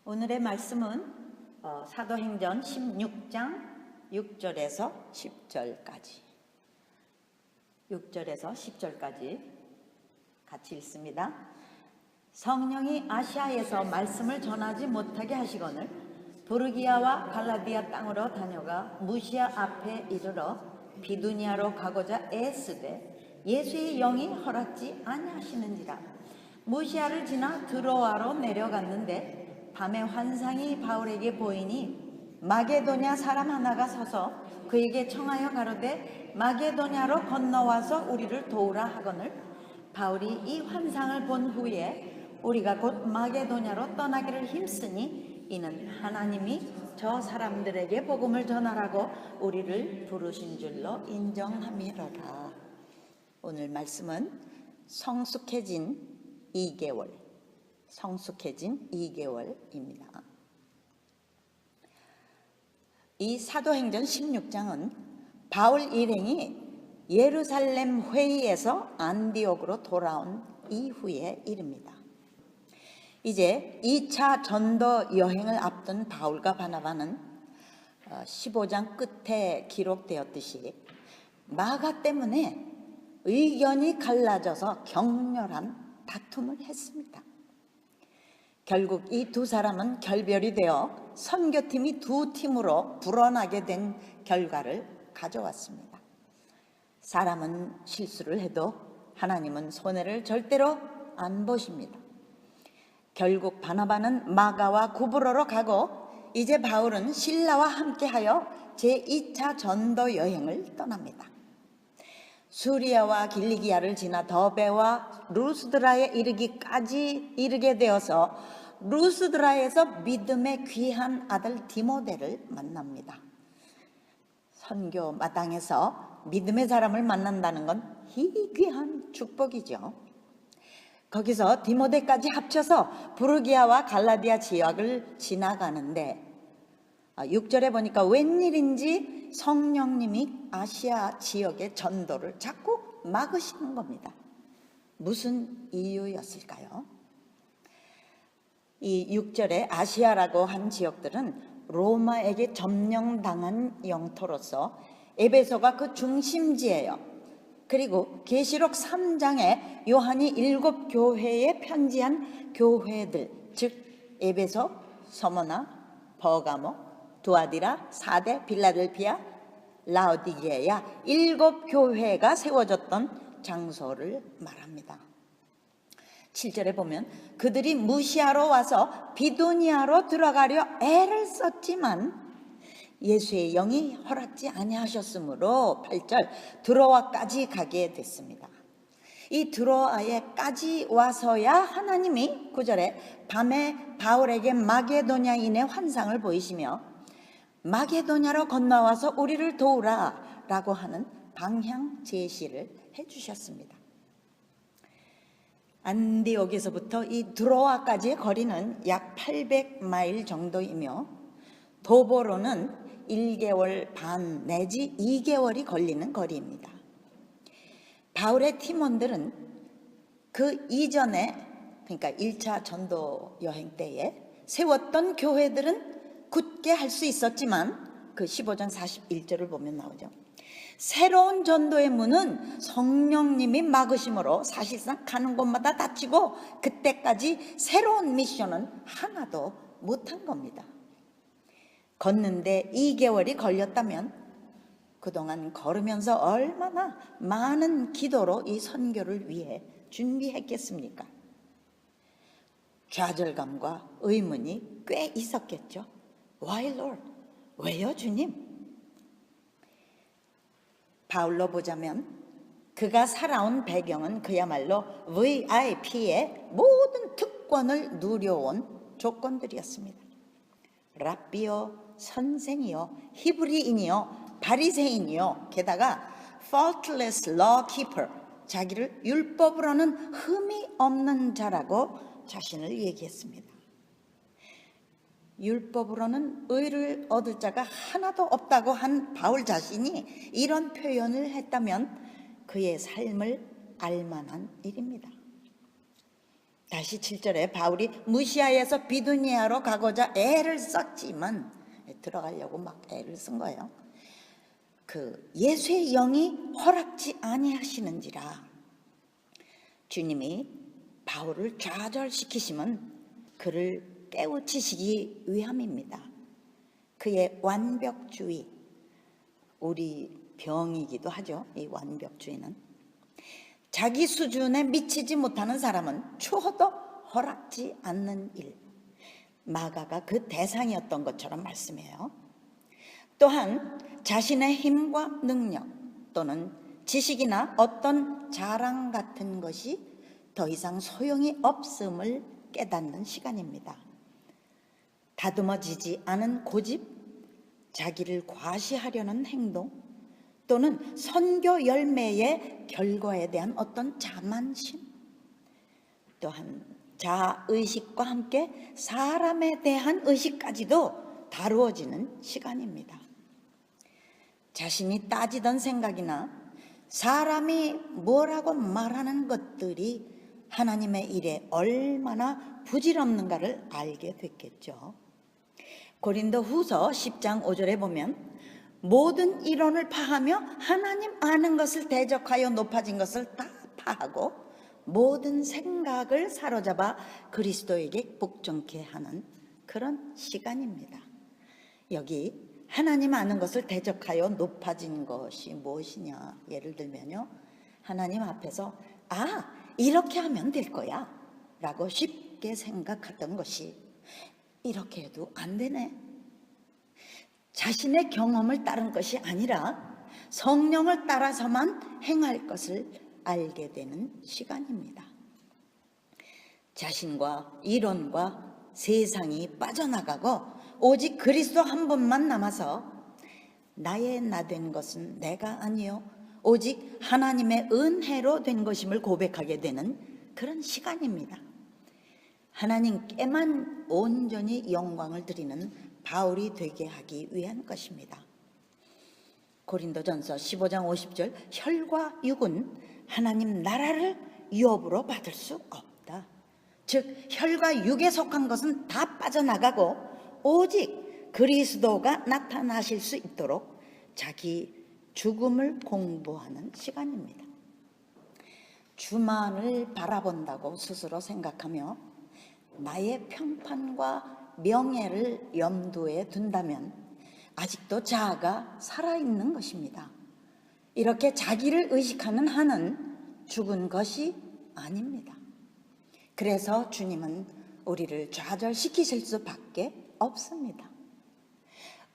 오늘의 말씀은 사도행전 16장 6절에서 10절까지 6절에서 10절까지 같이 읽습니다. 성령이 아시아에서 말씀을 전하지 못하게 하시거늘 부르기아와 갈라디아 땅으로 다녀가 무시아 앞에 이르러 비두니아로 가고자 애쓰되 예수의 영이 허락지 아니하시는지라. 무시아를 지나 드로아로 내려갔는데 밤에 환상이 바울에게 보이니 마게도냐 사람 하나가 서서 그에게 청하여 가로되 마게도냐로 건너와서 우리를 도우라 하거늘 바울이 이 환상을 본 후에 우리가 곧 마게도냐로 떠나기를 힘쓰니 이는 하나님이 저 사람들에게 복음을 전하라고 우리를 부르신 줄로 인정함이로라. 오늘 말씀은 성숙해진 2개월입니다. 이 사도행전 16장은 바울 일행이 예루살렘 회의에서 안디옥으로 돌아온 이후의 일입니다. 이제 2차 전도 여행을 앞둔 바울과 바나바는 15장 끝에 기록되었듯이 마가 때문에 의견이 갈라져서 격렬한 다툼을 했습니다. 결국 이 두 사람은 결별이 되어 선교팀이 두 팀으로 불어나게 된 결과를 가져왔습니다. 사람은 실수를 해도 하나님은 손해를 절대로 안 보십니다. 결국 바나바는 마가와 구브로로 가고 이제 바울은 실라와 함께하여 제2차 전도 여행을 떠납니다. 수리아와 길리기아를 지나 더베와 루스드라에 이르게 되어서 루스드라에서 믿음의 귀한 아들 디모데를 만납니다. 선교 마당에서 믿음의 사람을 만난다는 건 희귀한 축복이죠. 거기서 디모데까지 합쳐서 부르기아와 갈라디아 지역을 지나가는데 6절에 보니까 웬일인지 성령님이 아시아 지역의 전도를 자꾸 막으시는 겁니다. 무슨 이유였을까요? 이 6절에 아시아라고 한 지역들은 로마에게 점령당한 영토로서 에베소가 그 중심지예요. 그리고 계시록 3장에 요한이 7교회에 편지한 교회들, 즉 에베소, 서머나, 버가모, 두아디라, 사데, 빌라델피아, 라오디게야 7교회가 세워졌던 장소를 말합니다. 7절에 보면 그들이 무시아로 와서 비두니아로 들어가려 애를 썼지만 예수의 영이 허락지 아니하셨으므로 8절 드로아까지 가게 됐습니다. 이 드로아에까지 와서야 하나님이 9절에 밤에 바울에게 마게도냐인의 환상을 보이시며 마게도냐로 건너와서 우리를 도우라 라고 하는 방향 제시를 해주셨습니다. 안디옥에서부터 이 드로아까지의 거리는 약 800마일 정도이며 도보로는 1개월 반 내지 2개월이 걸리는 거리입니다. 바울의 팀원들은 그 이전에, 그러니까 1차 전도 여행 때에 세웠던 교회들은 굳게 할 수 있었지만 그 15장 41절을 보면 나오죠. 새로운 전도의 문은 성령님이 막으심으로 사실상 가는 곳마다 닫히고 그때까지 새로운 미션은 하나도 못한 겁니다. 걷는데 2개월이 걸렸다면 그동안 걸으면서 얼마나 많은 기도로 이 선교를 위해 준비했겠습니까? 좌절감과 의문이 꽤 있었겠죠. Why Lord? 왜요 주님? 바울로 보자면 그가 살아온 배경은 그야말로 VIP의 모든 특권을 누려온 조건들이었습니다. 랍비요, 선생이요, 히브리인이요, 바리새인이요, 게다가 faultless lawkeeper, 자기를 율법으로는 흠이 없는 자라고 자신을 얘기했습니다. 율법으로는 의를 얻을 자가 하나도 없다고 한 바울 자신이 이런 표현을 했다면 그의 삶을 알만한 일입니다. 다시 7절에 바울이 무시아에서 비두니아로 가고자 애를 썼지만, 들어가려고 막 애를 쓴 거예요. 그 예수의 영이 허락지 아니하시는지라. 주님이 바울을 좌절시키시면 그를 깨우치시기 위함입니다. 그의 완벽주의, 우리 병이기도 하죠. 이 완벽주의는 자기 수준에 미치지 못하는 사람은 추호도 허락지 않는 일, 마가가 그 대상이었던 것처럼 말씀해요. 또한 자신의 힘과 능력 또는 지식이나 어떤 자랑 같은 것이 더 이상 소용이 없음을 깨닫는 시간입니다. 다듬어지지 않은 고집, 자기를 과시하려는 행동, 또는 선교 열매의 결과에 대한 어떤 자만심, 또한 자의식과 함께 사람에 대한 의식까지도 다루어지는 시간입니다. 자신이 따지던 생각이나 사람이 뭐라고 말하는 것들이 하나님의 일에 얼마나 부질없는가를 알게 됐겠죠. 고린도 후서 10장 5절에 보면 모든 이론을 파하며 하나님 아는 것을 대적하여 높아진 것을 다 파하고 모든 생각을 사로잡아 그리스도에게 복종케 하는 그런 시간입니다. 여기 하나님 아는 것을 대적하여 높아진 것이 무엇이냐, 예를 들면요, 하나님 앞에서 이렇게 하면 될 거야 라고 쉽게 생각하던 것이 이렇게 해도 안 되네, 자신의 경험을 따른 것이 아니라 성령을 따라서만 행할 것을 알게 되는 시간입니다. 자신과 이론과 세상이 빠져나가고 오직 그리스도 한 분만 남아서 나의 나 된 것은 내가 아니요 오직 하나님의 은혜로 된 것임을 고백하게 되는 그런 시간입니다. 하나님께만 온전히 영광을 드리는 바울이 되게 하기 위한 것입니다. 고린도전서 15장 50절, 혈과 육은 하나님 나라를 유업으로 받을 수 없다. 즉 혈과 육에 속한 것은 다 빠져나가고 오직 그리스도가 나타나실 수 있도록 자기 죽음을 공부하는 시간입니다. 주만을 바라본다고 스스로 생각하며 나의 평판과 명예를 염두에 둔다면 아직도 자아가 살아있는 것입니다. 이렇게 자기를 의식하는 한은 죽은 것이 아닙니다. 그래서 주님은 우리를 좌절시키실 수밖에 없습니다.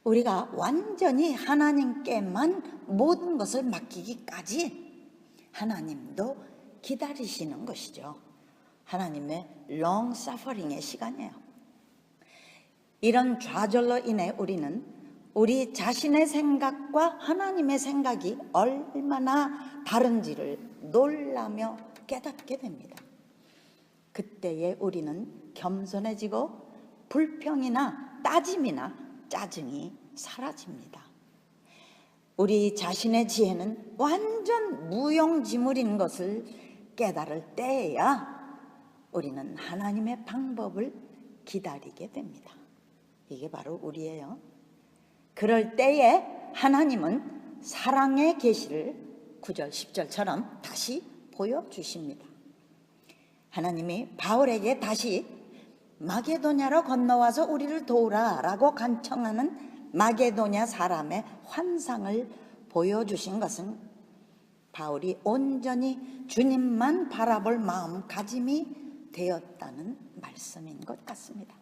우리가 완전히 하나님께만 모든 것을 맡기기까지 하나님도 기다리시는 것이죠. 하나님의 long suffering의 시간이에요. 이런 좌절로 인해 우리는 우리 자신의 생각과 하나님의 생각이 얼마나 다른지를 놀라며 깨닫게 됩니다. 그때에 우리는 겸손해지고 불평이나 따짐이나 짜증이 사라집니다. 우리 자신의 지혜는 완전 무용지물인 것을 깨달을 때에야 우리는 하나님의 방법을 기다리게 됩니다. 이게 바로 우리예요. 그럴 때에 하나님은 사랑의 계시를 9절 10절처럼 다시 보여주십니다. 하나님이 바울에게 다시 마게도냐로 건너와서 우리를 도우라 라고 간청하는 마게도냐 사람의 환상을 보여주신 것은 바울이 온전히 주님만 바라볼 마음가짐이 되었다는 말씀인 것 같습니다.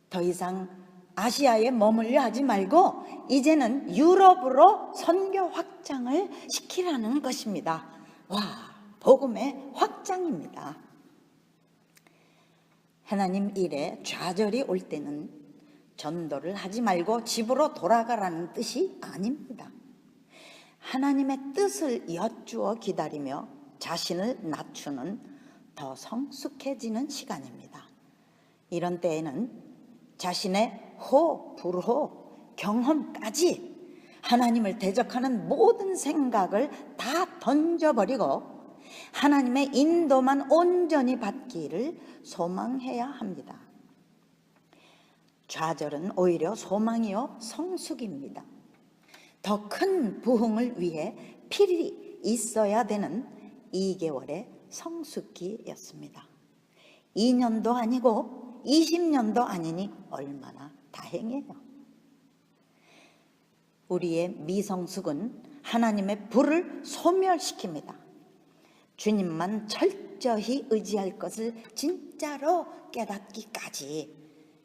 더 이상 아시아에 머물려 하지 말고 이제는 유럽으로 선교 확장을 시키라는 것입니다. 와, 복음의 확장입니다. 하나님 일에 좌절이 올 때는 전도를 하지 말고 집으로 돌아가라는 뜻이 아닙니다. 하나님의 뜻을 여쭈어 기다리며 자신을 낮추는 더 성숙해지는 시간입니다. 이런 때에는 자신의 호, 불호, 경험까지 하나님을 대적하는 모든 생각을 다 던져버리고 하나님의 인도만 온전히 받기를 소망해야 합니다. 좌절은 오히려 소망이요 성숙입니다. 더 큰 부흥을 위해 필히 있어야 되는 2개월의 성숙기였습니다. 2년도 아니고 20년도 아니니 얼마나 다행이에요. 우리의 미성숙은 하나님의 불을 소멸시킵니다. 주님만 철저히 의지할 것을 진짜로 깨닫기까지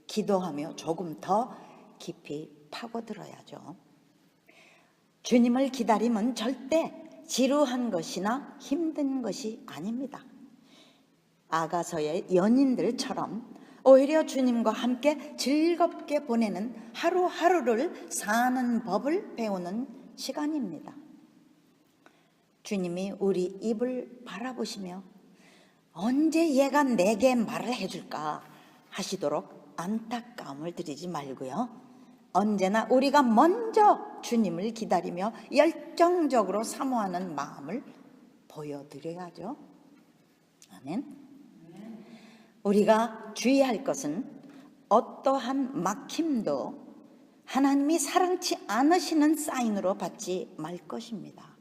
기도하며 조금 더 깊이 파고들어야죠. 주님을 기다림은 절대 지루한 것이나 힘든 것이 아닙니다. 아가서의 연인들처럼 오히려 주님과 함께 즐겁게 보내는 하루하루를 사는 법을 배우는 시간입니다. 주님이 우리 입을 바라보시며 언제 얘가 내게 말을 해줄까 하시도록 안타까움을 드리지 말고요. 언제나 우리가 먼저 주님을 기다리며 열정적으로 사모하는 마음을 보여드려야죠. 아멘. 우리가 주의할 것은 어떠한 막힘도 하나님이 사랑치 않으시는 사인으로 받지 말 것입니다.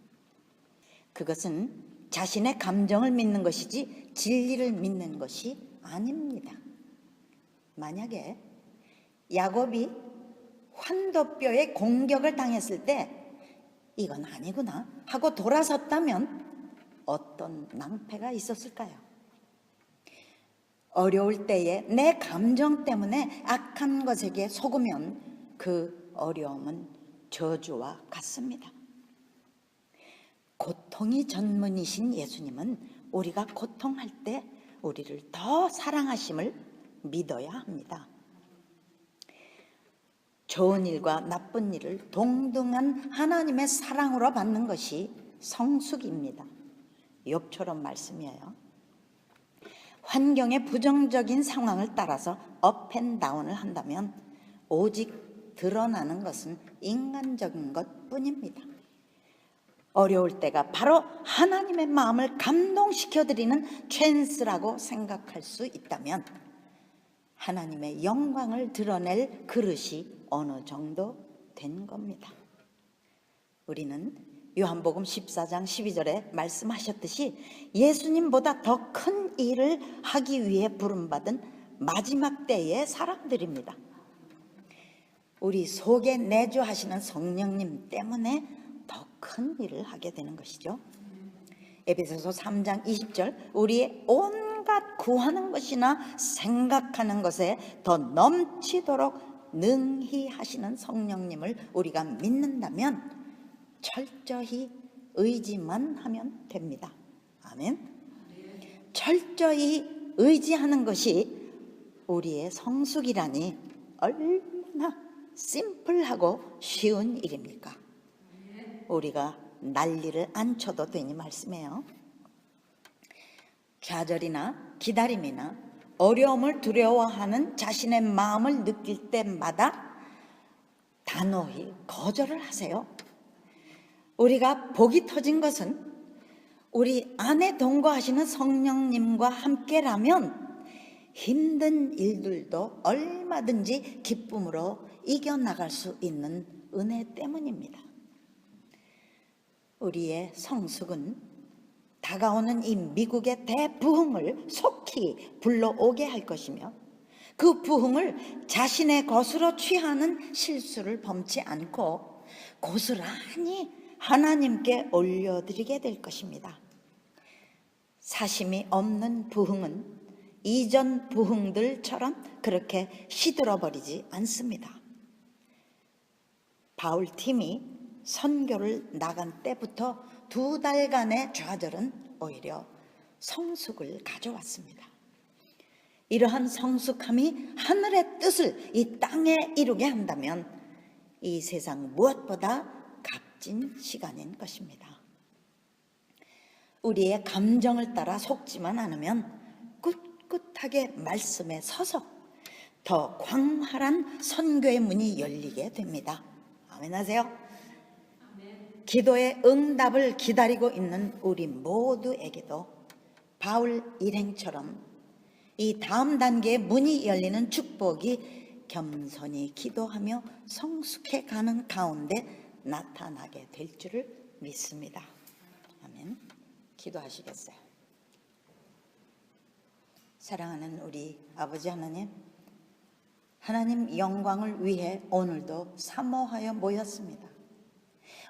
그것은 자신의 감정을 믿는 것이지 진리를 믿는 것이 아닙니다. 만약에 야곱이 환도뼈에 공격을 당했을 때 이건 아니구나 하고 돌아섰다면 어떤 낭패가 있었을까요? 어려울 때에 내 감정 때문에 악한 것에게 속으면 그 어려움은 저주와 같습니다. 고통이 전문이신 예수님은 우리가 고통할 때 우리를 더 사랑하심을 믿어야 합니다. 좋은 일과 나쁜 일을 동등한 하나님의 사랑으로 받는 것이 성숙입니다. 욥처럼 말씀이에요. 환경의 부정적인 상황을 따라서 업앤다운을 한다면 오직 드러나는 것은 인간적인 것뿐입니다. 어려울 때가 바로 하나님의 마음을 감동시켜드리는 찬스라고 생각할 수 있다면 하나님의 영광을 드러낼 그릇이 어느 정도 된 겁니다. 우리는 요한복음 14장 12절에 말씀하셨듯이 예수님보다 더 큰 일을 하기 위해 부름받은 마지막 때의 사람들입니다. 우리 속에 내주하시는 성령님 때문에 더 큰 일을 하게 되는 것이죠. 에베소서 3장 20절 우리의 온갖 구하는 것이나 생각하는 것에 더 넘치도록 능히 하시는 성령님을 우리가 믿는다면 철저히 의지만 하면 됩니다. 아멘. 철저히 의지하는 것이 우리의 성숙이라니 얼마나 심플하고 쉬운 일입니까? 우리가 난리를 안 쳐도 되니 말씀해요. 좌절이나 기다림이나 어려움을 두려워하는 자신의 마음을 느낄 때마다 단호히 거절을 하세요. 우리가 복이 터진 것은 우리 안에 동거하시는 성령님과 함께라면 힘든 일들도 얼마든지 기쁨으로 이겨나갈 수 있는 은혜 때문입니다. 우리의 성숙은 다가오는 이 미국의 대부흥을 속히 불러오게 할 것이며 그 부흥을 자신의 것으로 취하는 실수를 범치 않고 고스란히 하나님께 올려드리게 될 것입니다. 사심이 없는 부흥은 이전 부흥들처럼 그렇게 시들어버리지 않습니다. 바울팀이 선교를 나간 때부터 2달간의 좌절은 오히려 성숙을 가져왔습니다. 이러한 성숙함이 하늘의 뜻을 이 땅에 이루게 한다면 이 세상 무엇보다 값진 시간인 것입니다. 우리의 감정을 따라 속지만 않으면 꿋꿋하게 말씀에 서서 더 광활한 선교의 문이 열리게 됩니다. 아멘 하세요. 기도의 응답을 기다리고 있는 우리 모두에게도 바울 일행처럼 이 다음 단계의 문이 열리는 축복이 겸손히 기도하며 성숙해 가는 가운데 나타나게 될 줄을 믿습니다. 아멘. 기도하시겠어요? 사랑하는 우리 아버지 하나님, 하나님 영광을 위해 오늘도 사모하여 모였습니다.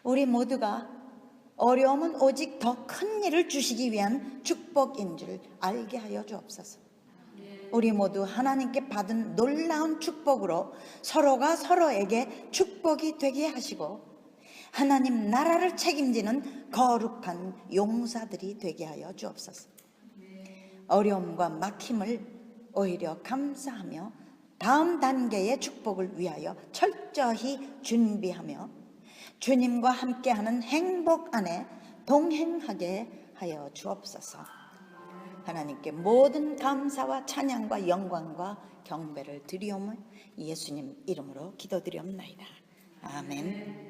우리 모두가 어려움은 오직 더 큰 일을 주시기 위한 축복인 줄 알게 하여 주옵소서. 우리 모두 하나님께 받은 놀라운 축복으로 서로가 서로에게 축복이 되게 하시고 하나님 나라를 책임지는 거룩한 용사들이 되게 하여 주옵소서. 어려움과 막힘을 오히려 감사하며 다음 단계의 축복을 위하여 철저히 준비하며 주님과 함께하는 행복 안에 동행하게 하여 주옵소서. 하나님께 모든 감사와 찬양과 영광과 경배를 드리오며 예수님 이름으로 기도드리옵나이다. 아멘.